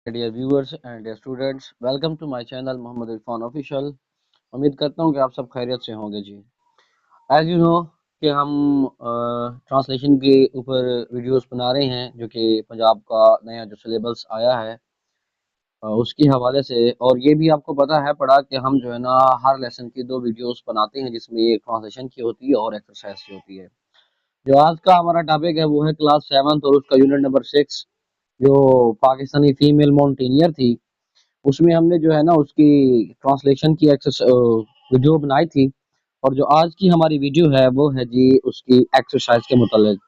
Dear viewers and dear students, welcome to my channel Mohammad Irfan official. उम्मीद करता हूँ कि आप सब खैरियत से होंगे जी। एज यू नो कि हम ट्रांसलेशन के ऊपर वीडियोस बना रहे हैं, जो कि पंजाब का नया जो सिलेबस आया है उसके हवाले से। और ये भी आपको पता है पड़ा कि हम जो है ना हर लेसन की दो वीडियोस बनाते हैं, जिसमें एक ट्रांसलेशन की होती है और एक्सरसाइज की होती है। जो आज का हमारा टॉपिक है वो है क्लास 7 और उसका यूनिट नंबर 6, जो पाकिस्तानी फीमेल माउंटेनियर थी। उसमें हमने जो है ना उसकी ट्रांसलेशन की वीडियो बनाई थी। और जो आज की हमारी वीडियो है वो है जी उसकी एक्सरसाइज के मुतालिक।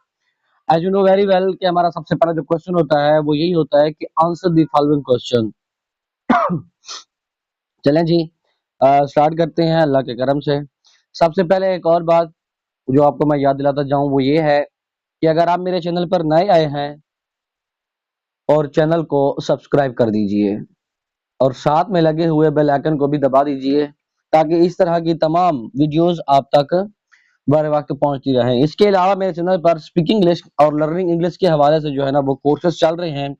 As you know very well कि हमारा सबसे पहला जो क्वेश्चन होता है वो यही होता है कि आंसर द फॉलोइंग क्वेश्चन। चलें जी, स्टार्ट करते हैं अल्लाह के करम से। सबसे पहले एक और बात जो आपको मैं याद दिलाता जाऊं वो ये है कि अगर आप मेरे चैनल पर नए आए हैं और चैनल को सब्सक्राइब कर दीजिए और साथ में लगे हुए बेल आइकन को भी दबा दीजिए, ताकि इस तरह की तमाम वीडियोस आप तक बर वक्त पहुंचती रहें। इसके अलावा मेरे चैनल पर स्पीकिंग इंग्लिश और लर्निंग इंग्लिश के हवाले से जो है ना वो कोर्सेज चल रहे हैं,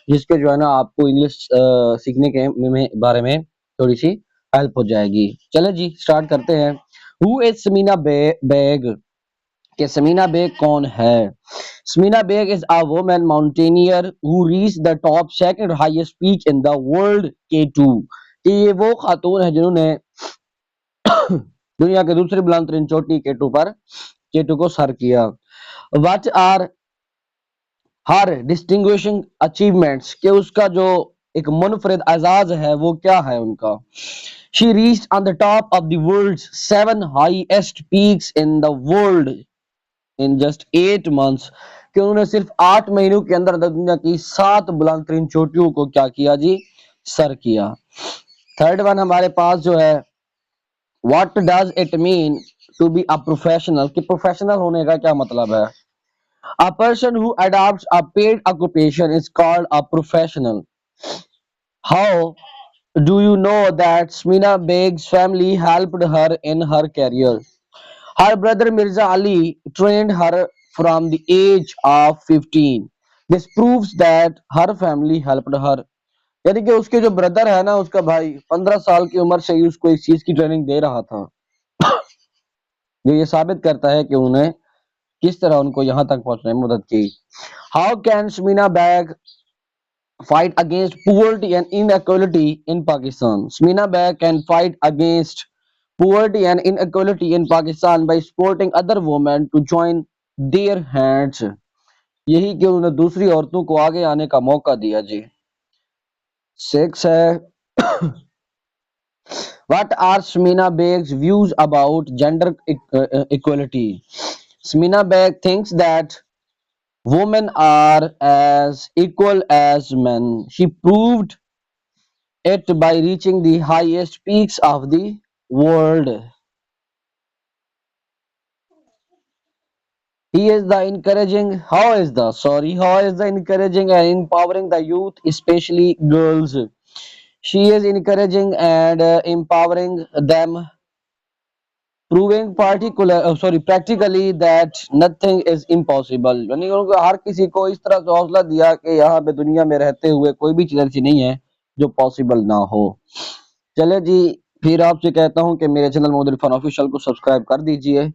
जिसके जो है ना आपको इंग्लिश सीखने के बारे में थोड़ी सी हेल्प हो जाएगी। चले जी स्टार्ट करते हैं। Who is Samina Baig? कि समीना बेग कौन है? Samina Baig is a woman mountaineer who reach the top second highest peak in the world K2। कि ये वो खातून है जिन्होंने दुनिया के दूसरी बुलंद तरीन चोटी K2 को सर किया। What are her distinguishing achievements? कि उसका जो एक मुनफरिद एजाज है वो क्या है उनका? She reached on the top of the world's 7 highest peaks in the world in just 8 months। कि उन्होंने सिर्फ 8 महीनों के अंदर दुनिया की 7 बुलंद तरीन चोटियों को क्या किया जी? सर किया। थर्ड वन हमारे पास जो है, what does it mean to be a professional? कि प्रोफेशनल होने का क्या मतलब है? A person who adopts a paid occupation is called a professional. How do you know that Smina Beg's family helped her in her career? Her brother Mirza Ali trained her from the age of 15. This proves that her family helped her. यानी कि उसके जो brother है ना, उसका भाई 15 साल की उम्र से ही उसको इस चीज की ट्रेनिंग दे रहा था, जो ये साबित करता है कि उन्हें किस तरह उनको यहाँ तक पहुंचने में मदद की। How can Sameena Baig fight against poverty and inequality in Pakistan? Smina Beg can fight against poverty and inequality in Pakistan by supporting other women to join their hands। यही कि उन्होंने दूसरी औरतों को आगे आने का मौका दिया जी। 6 है, what are Smina Beg's views about gender equality? Smina Beg thinks that women are as equal as men. She proved it by reaching the highest peaks of the world. He is the encouraging, how is the encouraging and empowering the youth, especially girls. She is encouraging and empowering them, proving practically that nothing is impossible। यानी उनको हर किसी को इस तरह से हौसला दिया कि यहाँ पे दुनिया में रहते हुए कोई भी चीज ऐसी नहीं है जो पॉसिबल ना हो। चले जी, फिर आपसे कहता हूँ कि मेरे चैनल मोहम्मद इरफान ऑफिशियल को सब्सक्राइब कर दीजिए।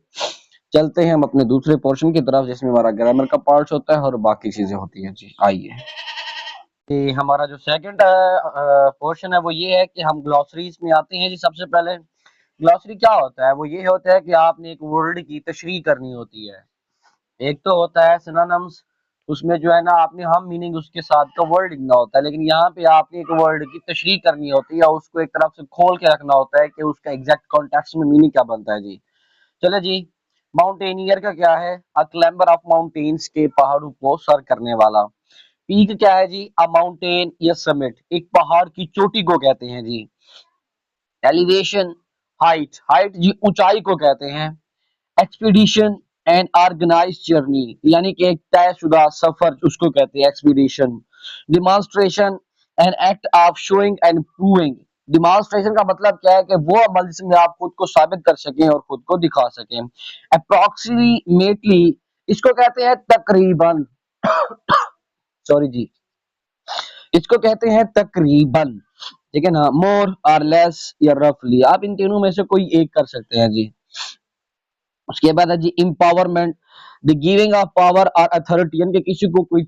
चलते हैं हम अपने दूसरे पोर्शन की तरफ, जिसमें हमारा ग्रामर का पार्ट होता है और बाकी चीजें होती हैं जी। आइए कि हमारा जो सेकंड पोर्शन है वो ये है कि हम ग्लॉसरीज में आते हैं जी। सबसे पहले ग्लॉसरी क्या होता है? वो ये होता है कि आपने एक वर्ड की तशरीह करनी होती है। एक तो होता है सिनोनिम्स, उसमें जो है ना आपने हम मीनिंग उसके साथ का वर्ड लिखना होता है, लेकिन यहाँ पे आपने एक वर्ड की तशरीह करनी होती है, उसको एक तरफ से खोल के रखना होता है कि उसका एग्जैक्ट कॉन्टेक्स्ट में मीनिंग क्या बनता है जी। चले जी, माउंटेनियर का क्या है? अ क्लाइंबर ऑफ माउंटेन्स, के पहाड़ों को सर करने वाला। पीक क्या है जी? अ माउंटेन या समिट, एक पहाड़ की चोटी को कहते हैं जी। एलिवेशन, हाइट, हाइट जी ऊंचाई को कहते हैं। एक्सपीडिशन एंड ऑर्गेनाइज्ड जर्नी, यानी कि एक तयशुदा सफर, उसको कहते हैं expedition. Demonstration an act of showing and proving. Demonstration का मतलब क्या है? कि वो अमल जिसमें आप खुद को साबित कर सकें और खुद को दिखा सकें। अप्रोक्सीमेटली, इसको कहते हैं तकरीबन, सॉरी जी, इसको कहते हैं तकरीबन, ठीक है ना, मोर और लेस या रफली, आप इन तीनों में से कोई एक कर सकते हैं जी। उसके बाद है जी empowerment, the giving of power और अथॉरिटी, यानी कि किसी को कोई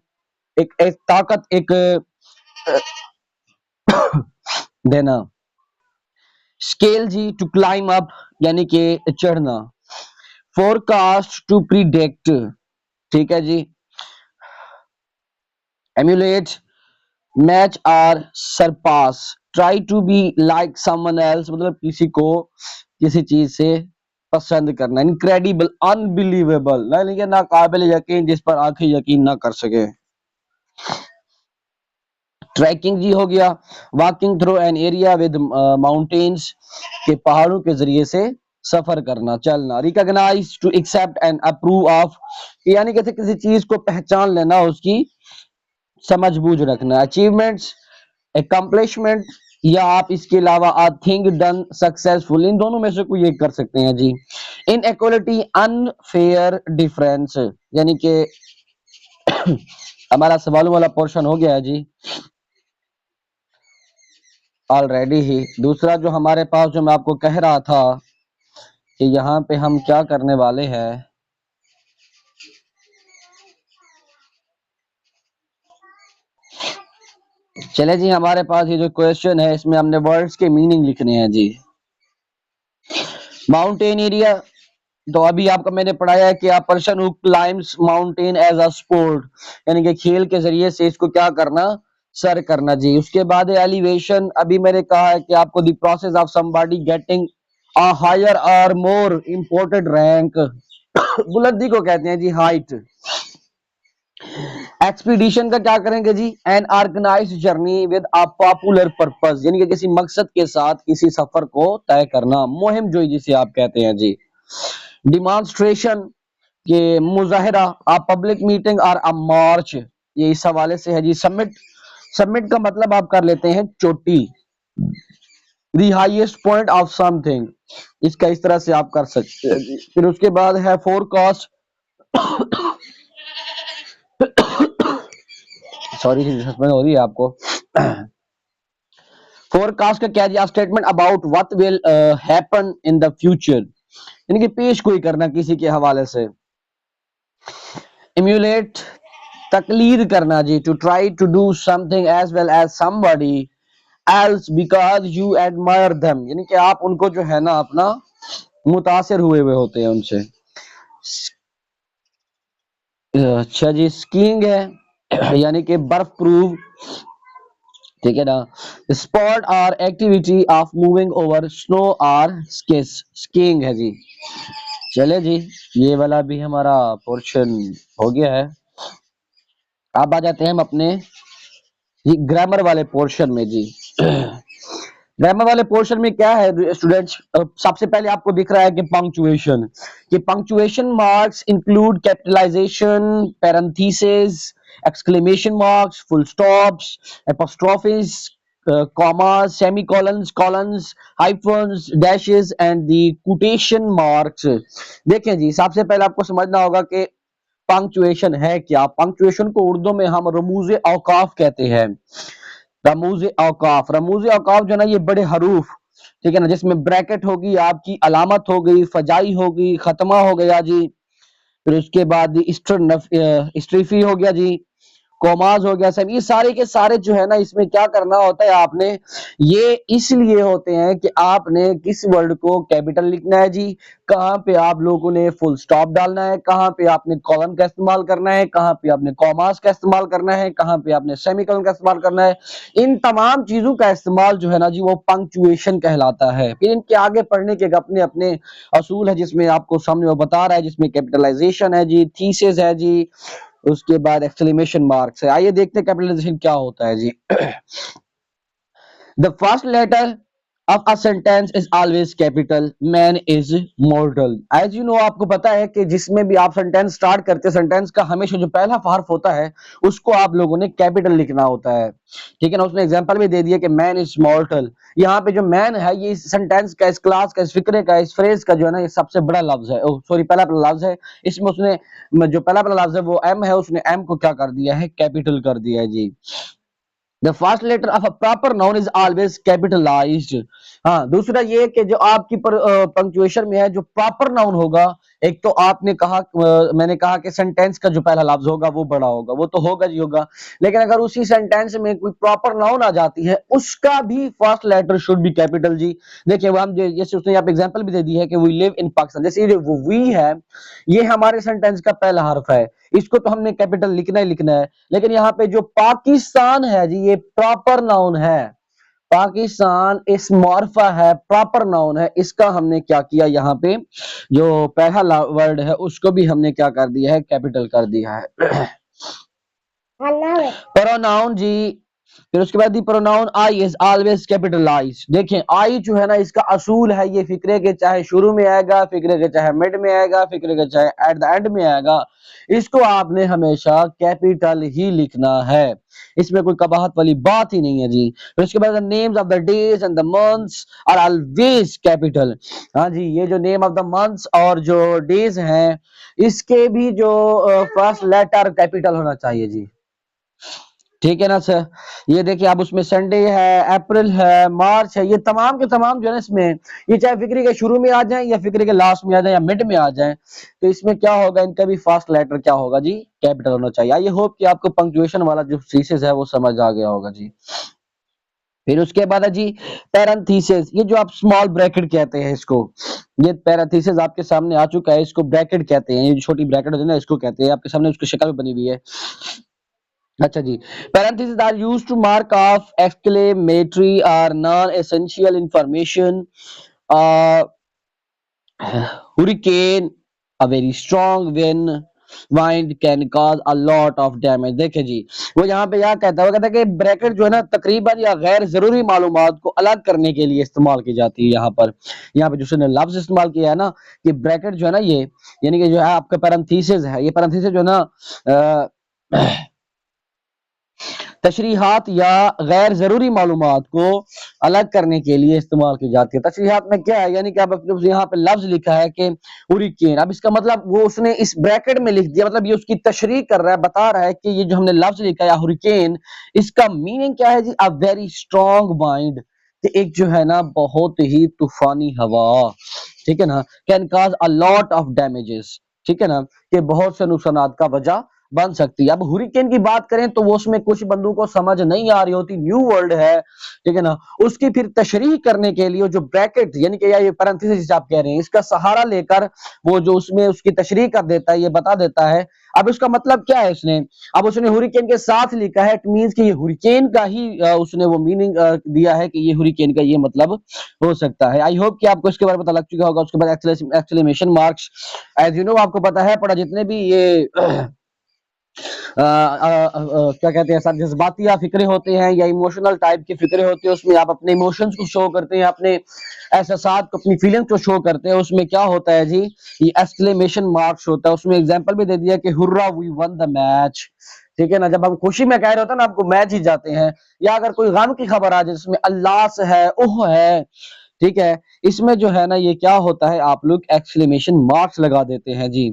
एक ताकत, एक देना। स्केल जी, टू क्लाइम अप, यानी कि चढ़ना। फोरकास्ट, टू प्रिडिक्ट, ठीक है जी। एम्यूलेट, मैच और surpass, try to be like someone else, मतलब किसी को किसी चीज से पसंद करना। इनक्रेडिबल, अनबिलीवेबल, यानी कि नाकाबिल यकीन, जिस पर आंखें यकीन ना कर सके। ट्रैकिंग जी हो गया, walking through an area with mountains, के पहाड़ों के जरिए से सफर करना, चलना। Recognise, to accept and approve of, यानी कि किसी चीज को पहचान लेना, उसकी समझ बूझ रखना। अचीवमेंट्स, अकम्पलिशमेंट, या आप इसके अलावा आ थिंग डन सक्सेसफुल, इन दोनों में से कोई एक कर सकते हैं जी। इनइक्वालिटी, अनफेयर डिफरेंस, यानी कि हमारा सवालों वाला पोर्शन हो गया है जी ऑलरेडी ही। दूसरा जो हमारे पास, जो मैं आपको कह रहा था कि यहाँ पे हम क्या करने वाले हैं, चले जी, हमारे पास ये जो क्वेश्चन है, इसमें हमने वर्ड्स के मीनिंग लिखने हैं जी। माउंटेन एरिया, तो अभी आपको मैंने पढ़ाया है कि आप person who climbs mountain as a sport, यानी कि खेल के जरिए से इसको क्या करना, सर करना जी। उसके बाद एलिवेशन, अभी मैंने कहा है कि आपको the process of somebody getting a higher or more imported rank, बुलंदी को कहते हैं जी हाइट। एक्सपीडिशन का क्या करेंगे जी, an organised journey with a popular purpose, यानी कि किसी मकसद के साथ किसी सफर को तय करना, मुहिम जोई जिसे आप कहते हैं जी। डिमॉन्स्ट्रेशन, के मुजाहिरा, आ पब्लिक मीटिंग और अ मार्च, ये इस हवाले से है जी। समिट, समिट का मतलब आप कर लेते हैं चोटी, the highest point of something, इसका इस तरह से आप कर सकते हैं जी। फिर उसके बाद है फोरकास्ट, सॉरी सस्पेंड हो रही है आपको। फोरकास्ट का क्या जी, statement about what will happen in the future, यानी कि पेश गोई करना किसी के हवाले से। इम्यूलेट, तकलीद करना जी, to try to do something as well as somebody else because you admire them, यानी कि आप उनको जो है ना अपना मुतासिर हुए हुए होते हैं उनसे। अच्छा जी, स्कीइंग है यानी कि बर्फ प्रूफ, ठीक है ना। स्पोर्ट और activity of moving over snow और स्केस, स्कीइंग है जी। चले जी, ये वाला भी हमारा पोर्शन हो गया है। अब आ जाते हैं हम अपने जी ग्रामर वाले पोर्शन में जी। ग्रामर वाले पोर्शन में क्या है स्टूडेंट्स, सबसे पहले आपको दिख रहा है कि पंक्चुएशन, कि punctuation marks include capitalisation, parenthesis, exclamation marks, full stops, apostrophes, commas, semicolons, colons, hyphens, dashes and the quotation marks. देखें जी, सबसे पहले आपको समझना होगा कि पंक्चुएशन है क्या। पंक्चुएशन को उर्दू में हम रमूज औकाफ कहते हैं। रमूज औकाफ, रमूज औकाफ जो ना, ये बड़े हरूफ, ठीक है ना, जिसमें ब्रैकेट होगी, आपकी अलामत हो गई, फजाई होगी, खत्मा हो गया जी। फिर उसके बाद स्ट्रीफी हो गया जी, कोमाज हो गया, सब ये सारे के सारे जो है ना, इसमें क्या करना होता है आपने, ये इसलिए होते हैं कि आपने किस वर्ड को कैपिटल लिखना है जी, कहाँ पे आप लोगों ने फुल स्टॉप डालना है, कहाँ पे आपने कॉलन का इस्तेमाल करना है, कहाँ पे आपने कॉमास का इस्तेमाल करना है, कहाँ पे आपने सेमीकोलन का इस्तेमाल करना है। इन तमाम चीजों का इस्तेमाल जो है ना जी, वो पंक्चुएशन कहलाता है। फिर इनके आगे पढ़ने के अपने अपने असूल है, जिसमें आपको सामने वो बता रहा है, जिसमें कैपिटलाइजेशन है जी, थीसिस है जी, उसके बाद एक्सक्लेमेशन मार्क्स है। आइए देखते हैं कैपिटलाइजेशन क्या होता है जी। The first letter of a sentence is always capital, man is mortal। as you know, आपको पता है कि जिसमें भी आप सेंटेंस स्टार्ट करते हैं, सेंटेंस का हमेशा जो पहला हर्फ होता है उसको आप लोगों ने कैपिटल लिखना होता है, ठीक है ना। उसने एग्जांपल भी दे दिया कि मैन इज मॉर्टल। यहाँ पे जो मैन है, ये इस सेंटेंस का, इस क्लास का, इस फिक्रे का, इस फ्रेज का जो है ना, ये सबसे बड़ा लफ्ज है। सॉरी, पहला लफ्ज है। इसमें उसने जो पहला लफ्ज है वो एम है, उसने एम को क्या कर दिया है, कैपिटल कर दिया है जी। The first letter of a proper noun is always capitalised. हाँ, दूसरा ये कि जो आपकी पंक्चुएशन में है, जो प्रॉपर नाउन होगा, एक तो आपने कहा, मैंने कहा कि सेंटेंस का जो पहला लफ्ज होगा वो बड़ा होगा, वो तो होगा जी होगा, लेकिन अगर उसी सेंटेंस में कोई प्रॉपर नाउन आ जाती है, उसका भी first letter should be capital जी। देखिए वो हम जैसे उसने यहाँ पे एग्जांपल भी दे दी है कि वी लिव इन पाकिस्तान, जैसे ये जो वी है, ये हमारे सेंटेंस का पहला हर्फ है, इसको तो हमने कैपिटल लिखना ही लिखना है। लेकिन यहाँ पे जो पाकिस्तान है जी, ये प्रॉपर नाउन है, पाकिस्तान इस मॉर्फा है, प्रॉपर नाउन है, इसका हमने क्या किया, यहाँ पे जो पहला वर्ड है उसको भी हमने क्या कर दिया है, कैपिटल कर दिया है। प्रोनाउन जी, फिर उसके बाद the pronoun I is always capitalise. देखें आई जो है ना, इसका असूल है, ये फिक्रे के चाहे शुरू में आएगा, फिक्रे के चाहे मिड में आएगा, फिक्रे के चाहे एट द एंड में आएगा, इसको आपने हमेशा कैपिटल ही लिखना है, इसमें कोई कबाहत वाली बात ही नहीं है जी। फिर उसके बाद names of the days and the months are always capital. हाँ जी, ये जो नेम ऑफ द मंथ्स और जो डेज हैं, इसके भी जो फर्स्ट लेटर कैपिटल होना चाहिए जी, ठीक है ना सर। ये देखिए आप उसमें संडे है, अप्रैल है, मार्च है, ये तमाम के तमाम जो है ना इसमें, ये चाहे फिक्री के शुरू में आ जाए या फिक्री के लास्ट में आ जाए या मिड में आ जाए, तो इसमें क्या होगा, इनका भी फर्स्ट लेटर क्या होगा जी, कैपिटल होना चाहिए। आई होप कि आपको पंक्चुएशन वाला जो थीसिस है वो समझ आ गया होगा जी। फिर उसके बाद है जी पैरेंथेसिस, ये जो आप स्मॉल ब्रैकेट कहते हैं इसको, ये पैरेंथेसिस आपके सामने आ चुका है, इसको ब्रैकेट कहते हैं, ये जो छोटी ब्रैकेट होती है ना इसको कहते हैं, आपके सामने उसकी शक्ल भी बनी हुई है। अच्छा जी, parentheses are used to mark off exclamatory or non-essential information. Uh, hurricane, a very strong wind can cause a lot of damage। देखिए जी, वो यहाँ पे क्या कहता है, वो कहता है कि ब्रैकेट जो है ना तकरीबन या गैर जरूरी मालूमात को अलग करने के लिए इस्तेमाल की जाती है। यहाँ पे जो उसने लफ्ज इस्तेमाल किया है ना, कि ब्रैकेट जो है ना ये, यानी कि जो है आपका पैरेंथेसिस है, ये पैरेंथेसिस जो है ना तशरीहात या गैर जरूरी मालूमात को अलग करने के लिए इस्तेमाल की जाती है। तशरीहात में क्या है, यानी कि अब यहाँ पे लफ्ज लिखा है कि हुरिकेन, अब इसका मतलब वो उसने इस ब्रैकेट में लिख दिया, मतलब ये उसकी तशरीह कर रहा है, बता रहा है कि ये जो हमने लफ्ज लिखा है हुरिकेन, इसका मीनिंग क्या है जी, अ वेरी स्ट्रॉन्ग माइंड, कि एक जो है ना बहुत ही तूफानी हवा, ठीक है ना, can cause a lot of damages, ठीक है ना, कि बहुत से नुकसानात का वजह बन सकती है। अब हुरिकेन की बात करें तो वो उसमें कुछ बंदों को समझ नहीं आ रही होती, न्यू वर्ल्ड है, ठीक है ना, उसकी फिर तशरीह करने के लिए जो ब्रैकेट यानी कि या ये पैरेंथेसिस आप कह रहे हैं, इसका सहारा लेकर वो जो उसमें उसकी तशरीह कर देता है, ये बता देता है। अब उसका मतलब क्या है, उसने अब उसने हुरिकेन के साथ लिखा है, इट मींस कि ये हुरिकेन का ही उसने वो मीनिंग दिया है कि ये हुरिकेन का ये मतलब हो सकता है। आई होप कि आपको इसके बारे में पता लग चुका होगा। उसके बाद exclamation marks, as you know आपको पता है, पढ़ा जितने भी ये क्या कहते हैं सर, जज्बाती या फिक्रे होते हैं या इमोशनल टाइप के फिक्रे होते हैं, उसमें आप अपने इमोशंस को शो करते हैं, अपने एहसासात को, अपनी फीलिंग्स को शो करते हैं, उसमें क्या होता है जी, ये एक्सक्लेमेशन मार्क्स होता है। उसमें एग्जांपल भी दे दिया कि hurrah we won the match, ठीक है ना, जब हम खुशी में कह रहे होते हैं ना आपको मैच ही जाते हैं, या अगर कोई गम की खबर आ जाए जिसमें अल्लाह से है, ओह है, ठीक है, इसमें जो है ना ये क्या होता है, आप लोग एक्सक्लेमेशन मार्क्स लगा देते हैं जी।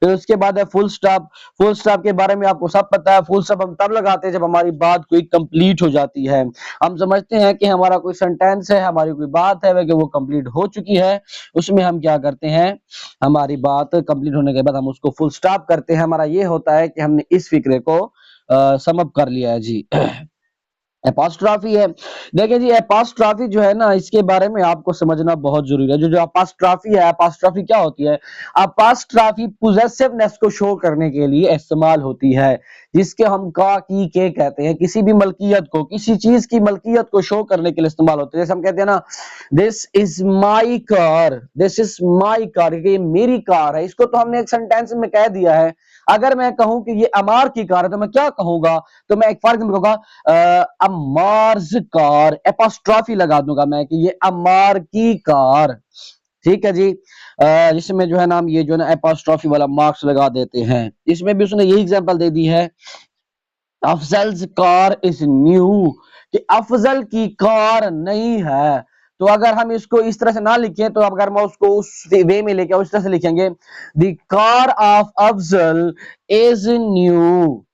फिर उसके बाद है फुल स्टॉप। फुल स्टॉप के बारे में आपको सब पता है, फुल स्टॉप हम तब लगाते हैं जब हमारी बात कोई कंप्लीट हो जाती है, हम समझते हैं कि हमारा कोई सेंटेंस है, हमारी कोई बात है वह कि वो कंप्लीट हो चुकी है, उसमें हम क्या करते हैं, हमारी बात कंप्लीट होने के बाद हम उसको फुल स्टॉप करते हैं। हमारा ये होता है कि हमने इस फिक्रे को समअप कर लिया है जी। एपोस्ट्रॉफी है, देखिए जी एपोस्ट्रॉफी जो है ना, इसके बारे में आपको समझना बहुत जरूरी है। जो जो एपोस्ट्रॉफी है, एपोस्ट्रॉफी क्या होती है, एपोस्ट्रॉफी पोजेसिवनेस को शो करने के लिए इस्तेमाल होती है, जिसके हम का की के कहते हैं, किसी भी मलकियत को, किसी चीज की मलकियत को शो करने के लिए इस्तेमाल होते हैं। जैसे हम कहते हैं ना, this is my car, this is my car, ये मेरी कार है, इसको तो हमने एक सेंटेंस में कह दिया है। अगर मैं कहूं कि ये अमार की कार है तो मैं क्या कहूंगा, तो मैं एक फॉर एग्जाम्पल कहूंगा अम्मार्स कार, एपोस्ट्रॉफी लगा दूंगा मैं कि ये अम्मार की कार, ठीक है जी। जिसमें जो है ना हम ये जो है ना एपोस्ट्रॉफी वाला मार्क्स लगा देते हैं। इसमें भी उसने यही एग्जांपल दे दी है, अफजल्स कार इज न्यू, कि अफजल की कार नहीं है। तो अगर हम इसको इस तरह से ना लिखें, तो अगर मैं उसको उस वे में लेके उस तरह से लिखेंगे, the car of Afzal is new,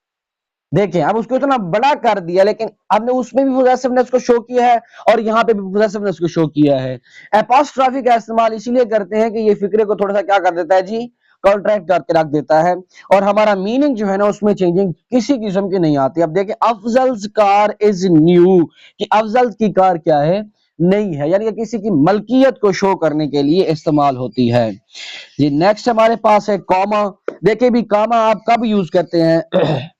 देखें अब उसको इतना बड़ा कर दिया, लेकिन हमने उसमें भी पोजेसिवनेस को शो किया है और यहाँ पे भी पोजेसिवनेस को शो किया है। एपोस्ट्रॉफी का इस्तेमाल इसीलिए करते हैं कि ये फिक्रे को थोड़ा सा क्या कर देता है जी, कॉन्ट्रैक्ट करके रख देता है, और हमारा मीनिंग जो है ना उसमें चेंजिंग किसी किस्म की नहीं आती। अब देखें अफजल्स कार इज न्यू, कि अफजल की कार क्या है, नहीं है, यानी कि किसी की मलकियत को शो करने के लिए इस्तेमाल होती है जी। नेक्स्ट हमारे पास है कॉमा। देखिए भी कॉमा आप कब यूज करते हैं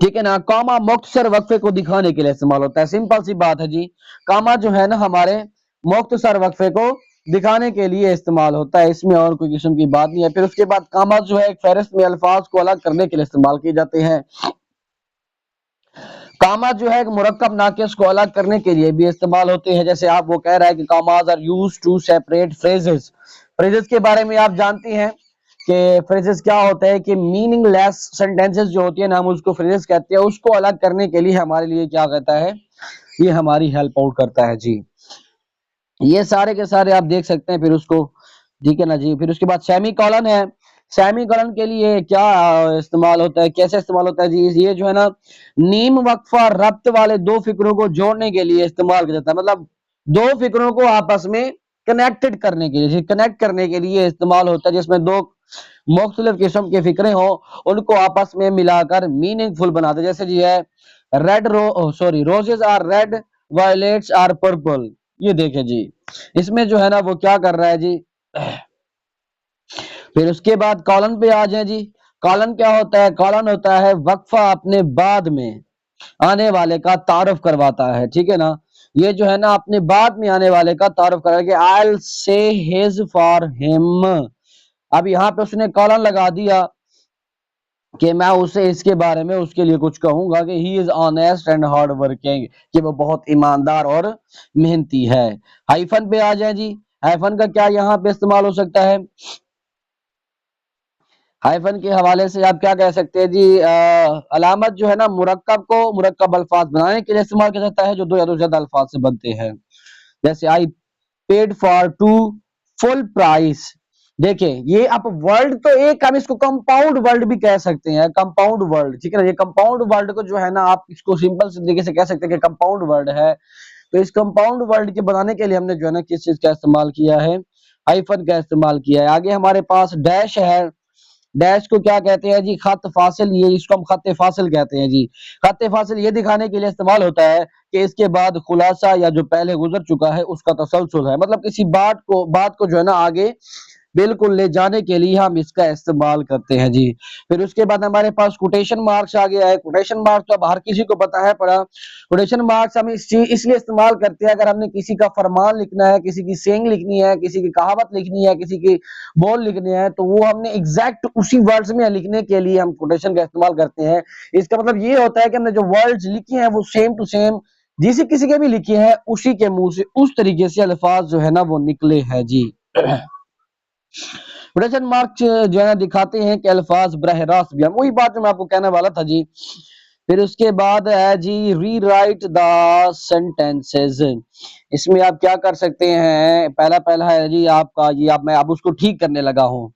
ठीक है ना, कॉमा मुख्तसर वक्फे को दिखाने के लिए इस्तेमाल होता है, सिंपल सी बात है जी। कॉमा जो है ना हमारे मुख्तसर वक्फे को दिखाने के लिए इस्तेमाल होता है, इसमें और कोई किस्म की बात नहीं है। फिर उसके बाद कॉमा जो है एक फेहरिस्त में अल्फाज को अलग करने के लिए इस्तेमाल किए जाते हैं। कामा जो है मुरक्कब नाकिस को अलग करने के लिए भी इस्तेमाल होते हैं, जैसे आप वो कह रहा है कि commas are used to separate phrases. Phrases के बारे में आप जानती हैं कि फ्रेजेस क्या होता है, कि मीनिंगलेस सेंटेंसेस जो होती है ना हम उसको फ्रेजेस कहते हैं, उसको अलग करने के लिए हमारे लिए क्या कहता है, ये हमारी हेल्प आउट करता है जी। ये सारे के सारे आप देख सकते हैं फिर उसको, ठीक है ना जी। फिर उसके बाद सेमी कॉलन है। सेमी कॉलन के लिए क्या इस्तेमाल होता है, कैसे इस्तेमाल होता है जी, ये जो है ना नीम वक्फा रब्त वाले दो फिक्रों को जोड़ने के लिए इस्तेमाल किया जाता है, मतलब दो फिक्रों को आपस में कनेक्टेड करने के लिए, कनेक्ट करने के लिए इस्तेमाल होता है, जिसमें दो मुख्तलिफ किस्म के फिक्रे हों उनको आपस में मिलाकर मीनिंगफुल बनाते, जैसे जी है red sorry roses are red, violets are purple. ये देखे जी, इसमें जो है ना वो क्या कर रहा है जी। फिर उसके बाद कॉलन पे आ जाए जी। कॉलन क्या होता है, कॉलन होता है वक्फा अपने बाद में आने वाले का तारुफ करवाता है, ठीक है ना। ये जो है ना अपने बाद में आने वाले का तारुफ करा कि I will say his for him. अब यहाँ पे उसने कॉलन लगा दिया कि मैं उसे इसके बारे में उसके लिए कुछ कहूंगा कि he is honest and hard working, कि वो बहुत ईमानदार और मेहनती है। हाइफन पे आ जाए जी। हाइफन का क्या यहाँ पे इस्तेमाल हो सकता है, हाइफन के हवाले से आप क्या कह सकते हैं जी, अलामत जो है ना मुरक्कब को मुरक्कब अल्फाज बनाने के लिए इस्तेमाल किया जाता है जो दो या दो ज्यादा अल्फाज से बनते हैं, जैसे I paid for two full price. देखिए ये आप वर्ड तो एक, हम इसको कंपाउंड वर्ड भी कह सकते हैं, कंपाउंड वर्ड, ठीक है ना। ये कंपाउंड वर्ड को जो है ना आप इसको सिंपल से तरीके से कह सकते हैं कि कंपाउंड वर्ड है। तो इस कंपाउंड वर्ड के बनाने के लिए हमने जो है ना किस चीज का इस्तेमाल किया है, हाइफन का इस्तेमाल किया है। आगे हमारे पास डैश है। डैश को क्या कहते हैं जी, खत फासिल, ये इसको हम खत फासिल कहते हैं जी। खत फासिल ये दिखाने के लिए इस्तेमाल होता है कि इसके बाद खुलासा या जो पहले गुजर चुका है उसका तसलसल है, मतलब किसी बात को जो है ना आगे बिल्कुल ले जाने के लिए हम इसका इस्तेमाल करते हैं जी। फिर उसके बाद हमारे पास कोटेशन मार्क्स आ गया है। कोटेशन मार्क्स तो अब हर किसी को पता है पड़ा। कोटेशन मार्क्स हम इसलिए इस्तेमाल करते हैं अगर हमने किसी का फरमान लिखना है, किसी की सेइंग लिखनी है, किसी की कहावत लिखनी है, किसी की बोल लिखनी है, तो वो हमने एग्जैक्ट उसी वर्ड्स में लिखने के लिए हम कोटेशन का इस्तेमाल करते हैं। इसका मतलब ये होता है कि हमने जो वर्ड्स लिखे हैं वो सेम टू सेम जिसे किसी के भी लिखे हैं उसी के मुंह से उस तरीके से अल्फाज जो है ना वो निकले हैं जी। कोटेशन मार्क जो है ना दिखाते हैं कि अल्फाज बरह रास्त भी, वही बात जो मैं आपको कहने वाला था जी। फिर उसके बाद है जी री राइट द सेंटेंसेस। इसमें आप क्या कर सकते हैं, पहला पहला है जी आपका ये, आप मैं अब उसको ठीक करने लगा हूं।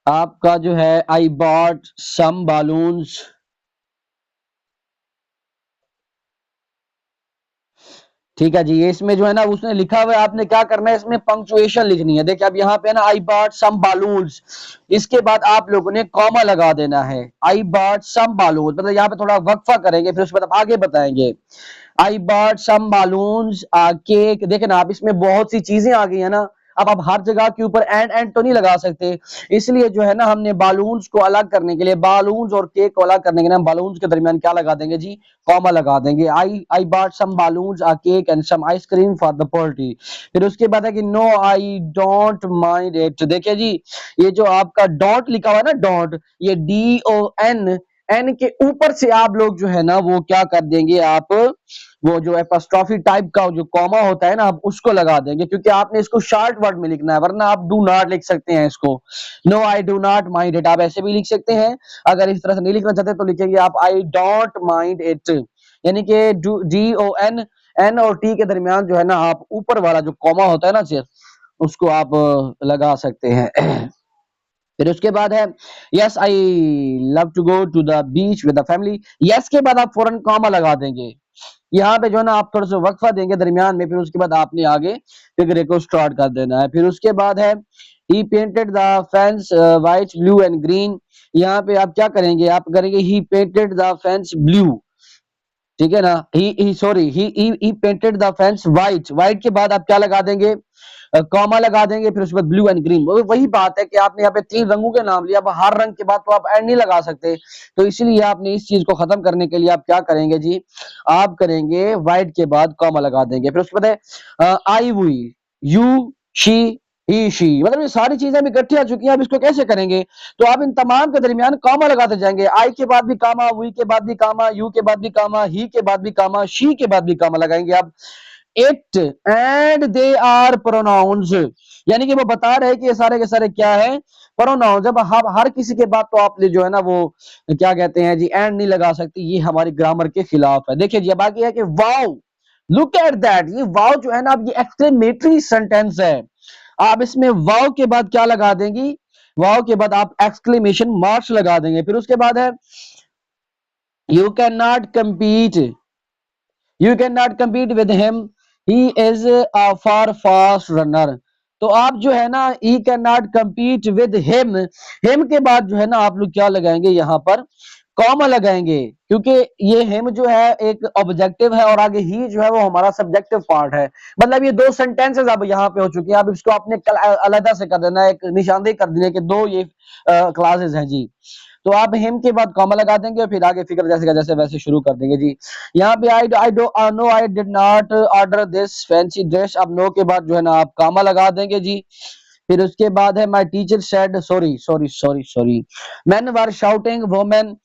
आपका जो है आई बॉट सम बालून्स, ठीक है जी। ये इसमें जो है ना उसने लिखा हुआ है, आपने क्या करना है इसमें पंक्चुएशन लिखनी है। देखिए अब यहाँ पे ना आई बॉट सम बालून्स, इसके बाद आप लोगों ने कॉमा लगा देना है। आई बॉट सम बालून्स, मतलब यहाँ पे थोड़ा वक्फा करेंगे फिर उसके बाद आगे बताएंगे। I bought some balloons cake. देखे ना आप इसमें बहुत सी चीजें आ गई है ना, अब आप हर जगह के ऊपर एंड तो नहीं लगा सकते, इसलिए जो है ना हमने बालून्स को अलग करने के लिए, बालून्स और केक को अलग करने के लिए हम बालून्स के दरमियान क्या लगा देंगे जी, कॉमा लगा देंगे। I bought some balloons a cake and some ice cream for the party. फिर उसके बाद है कि no I don't mind it. देखिए जी ये जो आपका डॉट लिखा हुआ है ना, डॉट, ये DON, एन के ऊपर से आप लोग जो है ना वो क्या कर देंगे, आप वो जो एपोस्ट्रोफी टाइप का जो कॉमा होता है ना आप उसको लगा देंगे, क्योंकि आपने इसको शॉर्ट वर्ड में लिखना है, वरना आप डू नॉट लिख सकते हैं इसको। No I do not mind it आप ऐसे भी लिख सकते हैं। अगर इस तरह से नहीं लिखना चाहते तो लिखेंगे आप आई डोंट माइंड इट, यानी कि DON, N और T के दरमियान जो है ना आप ऊपर वाला जो कॉमा होता है ना सिर्फ उसको आप लगा सकते हैं। फिर उसके बाद है yes I love to go to the beach with the family. Yes के बाद आप फौरन कॉमा लगा देंगे। यहाँ पे जो है ना आप थोड़ा सा वक्फा देंगे दरमियान में, फिर उसके बाद आपने आगे फिगरे को स्टार्ट कर देना है। फिर उसके बाद है he painted the fence white blue and green. यहाँ पे आप क्या करेंगे, आप करेंगे he painted the fence blue, ठीक है ना। He sorry he painted the fence white. White के बाद आप क्या लगा देंगे, कॉमा लगा देंगे, फिर उसके बाद ब्लू एंड ग्रीन। वही बात है कि आपने यहाँ पे 3 रंगों के नाम लिया, अब हर रंग के बाद तो आप एंड नहीं लगा सकते, तो इसीलिए आपने इस चीज को खत्म करने के लिए आप क्या करेंगे जी, आप करेंगे व्हाइट के बाद कॉमा लगा देंगे। फिर उसके बाद है आई हुई, यू शी ही शी, मतलब ये सारी चीजें अभी इकट्ठी आ चुकी हैं। अब इसको कैसे करेंगे, तो आप इन तमाम के दरमियान कॉमा लगाते जाएंगे। आई के बाद भी कामा, वी के बाद भी कामा, यू के बाद भी कामा, ही के बाद भी कामा, शी के बाद भी कामा लगाएंगे आप। It and they are pronouns, यानी कि वो बता रहे हैं कि ये सारे के सारे क्या है, प्रोनाउन। जब हम हर किसी के बाद तो आप जो है ना वो क्या कहते हैं जी, एंड नहीं लगा सकती, ये हमारी ग्रामर के खिलाफ है। देखिए जी अब आगे है कि वाओ, लुक एट दैट। ये वाओ जो है ना, अब ये एक्सक्लेमेटरी सेंटेंस है। आप इसमें वाओ के बाद क्या लगा देंगी, वाओ के बाद आप एक्सक्लेमेशन मार्क्स लगा देंगे। फिर उसके बाद है you can not compete, you can not compete with him, he is a far fast runner. तो आप जो है ना he can not compete with him के बाद जो है ना आप लोग क्या लगाएंगे, यहाँ पर कॉमा लगाएंगे, क्योंकि ये हिम जो है एक ऑब्जेक्टिव है और आगे ही जो है वो हमारा सब्जेक्टिव पार्ट है। मतलब ये 2 सेंटेंसेस अब यहाँ पे हो चुकी है। अब इसको आपने अलग से कर देना है, एक निशानदेही कर देना है कि 2 ये क्लासेस हैं जी। तो आप हिम के बाद कॉमा लगा देंगे और फिर आगे फिगर जैसे का जैसे वैसे शुरू कर देंगे जी। यहाँ पे I do no I did not order this fancy dress. अब नो के बाद जो है ना आप कॉमा लगा देंगे जी। फिर उसके बाद है my teacher said sorry sorry sorry sorry, man were shouting, women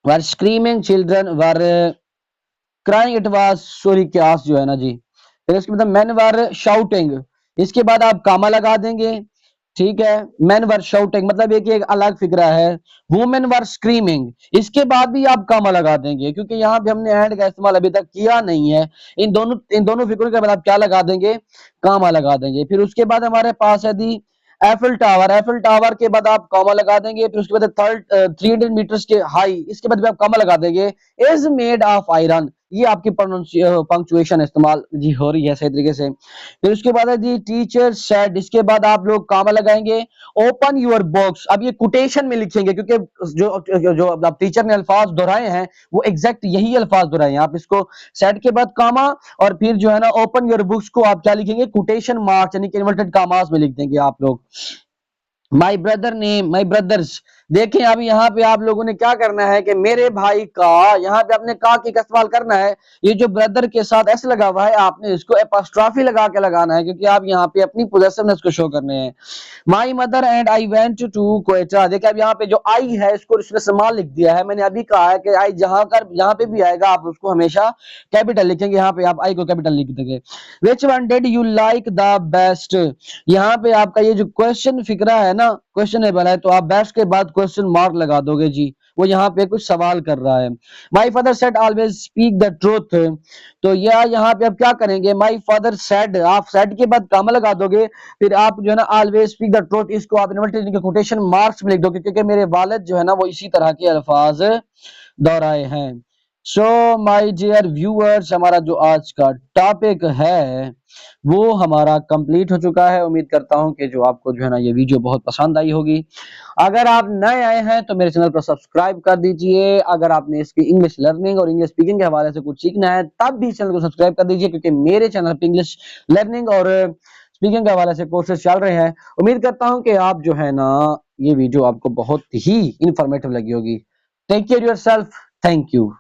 were screaming, children were crying, it was sorry क्यास जो है ना जी। फिर इसके बाद मैन वर शाउटिंग, इसके बाद आप कामा लगा देंगे, ठीक है। मैन वर शाउटिंग मतलब एक अलग फिक्रा है। वुमेन वर स्क्रीमिंग, इसके बाद भी आप कामा लगा देंगे, क्योंकि यहाँ पे हमने एंड का इस्तेमाल अभी तक किया नहीं है। इन दोनों फिक्रों के बाद आप क्या लगा देंगे, कामा लगा देंगे। फिर उसके बाद हमारे पास है दी एफिल टावर। एफिल टावर के बाद आप कॉमा लगा देंगे। फिर उसके बाद 300 मीटर्स के हाई, इसके बाद भी आप कॉमा लगा देंगे। इज मेड ऑफ आयरन, ये आपकी पंक्चुएशन इस्तेमाल जी हो रही है सही तरीके से। फिर उसके बाद है जी टीचर सेड, इसके बाद आप लोग कॉमा लगाएंगे। ओपन योर बॉक्स, अब ये कोटेशन में लिखेंगे, क्योंकि जो अब टीचर ने अल्फाज दोहराए हैं वो एग्जैक्ट यही अल्फाज दोहराए हैं। आप इसको सेड के बाद कॉमा और फिर जो है ना ओपन योर बुक्स को आप क्या लिखेंगे, कोटेशन मार्क्स यानी कि इन्वर्टेड कॉमास में लिख देंगे आप लोग। My brother name, my brothers, देखें अब यहाँ पे आप लोगों ने क्या करना है कि मेरे भाई का, यहाँ पे आपने का की इस्तेमाल करना है। ये जो ब्रदर के साथ एस लगा हुआ है आपने इसको एपोस्ट्रोफी लगा के लगाना है, क्योंकि आप यहाँ पे अपनी पोजेसिवनेस को शो करने हैं। My mother and I went to Quetta, देखिए अब यहाँ पे जो आई है इसको इसने समाल लिख दिया है। मैंने अभी कहा है कि आई जहां पे भी आएगा आप उसको हमेशा कैपिटल लिखेंगे, यहाँ पे आप आई को कैपिटल लिख देंगे। Which one did you like the best, यहाँ पे आपका ये जो क्वेश्चन फिक्रा है ना, क्वेश्चनेबल है, तो आप बेस्ट के बाद क्वेश्चन मार्क लगा दोगे जी, वो यहाँ पे कुछ सवाल कर रहा है। My father said always speak the truth, तो यह यहाँ पे आप क्या करेंगे, माई फादर सेड, आप सेड के बाद कामा लगा दोगे, फिर आप जो है ना ऑलवेज स्पीक द ट्रूथ, इसको आप इन्वर्टेड के कोटेशन मार्क्स में लिख दोगे, क्योंकि मेरे वालिद जो है ना वो इसी तरह के अल्फाज दोहराए हैं। सो माय डियर व्यूअर्स, हमारा जो आज का टॉपिक है वो हमारा कंप्लीट हो चुका है। उम्मीद करता हूं कि जो आपको जो है ना ये वीडियो बहुत पसंद आई होगी। अगर आप नए आए हैं तो मेरे चैनल को सब्सक्राइब कर दीजिए। अगर आपने इसकी इंग्लिश लर्निंग और इंग्लिश स्पीकिंग के हवाले से कुछ सीखना है तब भी चैनल को सब्सक्राइब कर दीजिए, क्योंकि मेरे चैनल पर इंग्लिश लर्निंग और स्पीकिंग के हवाले से कोर्सेज चल रहे हैं। उम्मीद करता हूँ कि आप जो है ना ये वीडियो आपको बहुत ही इंफॉर्मेटिव लगी होगी। Take care yourself, thank you.